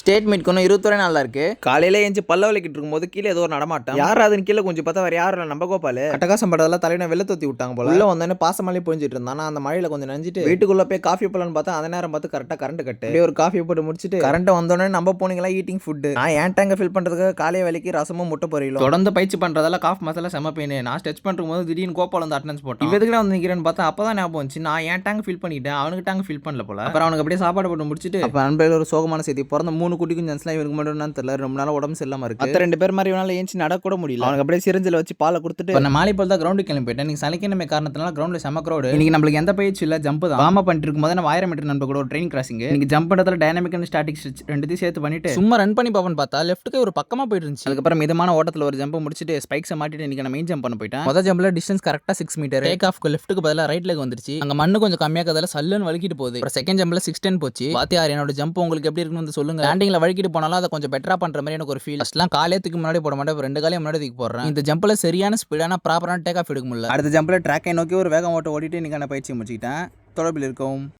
State meet கொஞ்சம் 21 நாள் இருக்கு. காலையில எஞ்சி பல்ல விளக்கிட்டு இருக்கும்போது கீழே ஏதோ ஒரு நடமாட்டம். யார் அதுன்னு கீழே கொஞ்சம் பார்த்தா வேற யாரும் நம்ம கோபால் அட்டகாசம் படத்தெல்லாம் தலையில வெள்ள தொத்தி விட்டாங்க போல. உள்ள வந்தோடனே பாசமலை பொழிஞ்சிட்டு இருந்தான். அந்த மழையில கொஞ்சம் நஞ்சிட்டு வீட்டுக்குள்ள போய் காஃபி போலான்னு பார்த்தா அந்த நேரம் பார்த்து கரெக்டாக கரண்ட் கட்டு. அப்படியே ஒரு காஃபி போட்டு முடிச்சுட்டு கரண்ட் வந்தோடனே நம்ம போனீங்களா ஈட்டிங் ஃபுட். நான் ஏன் டேங்க ஃபில் பண்றதுக்கு காலைய வேலைக்கு ரசமும் முட்டை பொரியலும் தொடர்ந்து பயிற்சி பண்றதால காஃப் மசாலா செம பெயின். நான் ஸ்டெச் பண்ணும்போது திடீர்னு கோபால் வந்து அட்டெண்டன்ஸ் போட்டான். இவதுக்கு வந்து நிக்கிறேன்னு பார்த்தா அப்பதான் ஞாபகம் வந்துச்சு நான் ஏன் டேங்க் ஃபில் பண்ணிட்டேன், அவனுக்கு டேங்க் ஃபில் பண்ணல போல. அப்புறம் அவனுக்கு அப்படியே சாப்பாடு போட்டு முடிச்சுட்டு அப்ப அன்பையில் ஒரு சோகமான செய்தி. பிறந்த 3 குட்டிக்கும் ஜென்ஸ்லாம் இவருக்கு மட்டும் தெரியல, ரொம்ப நாள் உடம்பு சரியில்லாம இருக்கு. மற்ற 2 பேர் மாதிரி இவனால ஏஞ்சி நட கூட முடியல. அவனுக்கு அப்படியே சிரிஞ்சில வச்சு பாலை கொடுத்துட்டு நான் மாலை போல் தான் கிரௌண்டுக்கு கிளம்பி போயிட்டேன். நீங்க சனிக்கிழமை காரணத்தினால கிரௌண்ட்ல செம கிரௌட். இன்னைக்கு நம்மளுக்கு எந்த பயிற்சி இல்ல, ஜம்ப் தான். வார்ம் அப் பண்ணிட்டு இருக்கும்போது நான் 1000 மீட்டர் நண்பர் கூட ஒரு ட்ரெயின் கிராசிங். இன்னைக்கு ஜம்ப் பண்றதுல டைனமிக் அண்ட் ஸ்டாட்டிக் ஸ்ட்ரெச் ரெண்டுத்தையும் சேர்த்து பண்ணிட்டு சும்மா ரன் பண்ணி பாப்பேன்னு பார்த்தா லெஃப்ட்டுக்கு ஒரு பக்கமா போயிட்டு இருந்துச்சு. அதுக்கப்புறம் மிதமான ஓட்டத்துல ஒரு ஜம்ப் முடிச்சுட்டு ஸ்பைக்ஸை மாட்டிட்டு இன்னைக்கு நான் மெயின் ஜம்ப் பண்ண போயிட்டேன். முதல் ஜம்ப்ல டிஸ்டன்ஸ் கரெக்டா 6 மீட்டர். டேக் ஆஃப்க்கு லெஃப்ட்டுக்கு பதிலா ரைட் லெக் வந்துருச்சு. அங்க மண்ணு கொஞ்சம் கம்மியாக்கதால சல்லுன்னு வலிக்கிட்டு போகுது. அப்புறம் செகண்ட் ஜம்ப்ல 610 போச்சு. வாத்தியார் என்னோட ஜம்ப் உங்களுக்கு எப்படி இருக்குன்னு சொல்லுங்க. லேண்டிங்ல வலிக்கிட்டு போனாலும் அதை கொஞ்சம் பெட்டரா பண்ற மாதிரி எனக்கு ஒரு ஃபீல். ஃபர்ஸ்ட்லாம் காலையத்துக்கு முன்னாடி போட மாட்டேன், 2 காலையும் முன்னாடி தூக்கி போடுறேன். இந்த ஜம்ப்ல சரியான ஸ்பீடான ப்ராப்பரான டேக் ஆஃப் எடுக்க முடியல. அடுத்த ஜம்ப்ல ட்ராக்கை நோக்கி ஒரு வேகம் ஓட்டிட்டு இன்னைக்கான பயிற்சி முடிச்சுக்கிட்டேன். தொடர்பில் இருக்கவும்.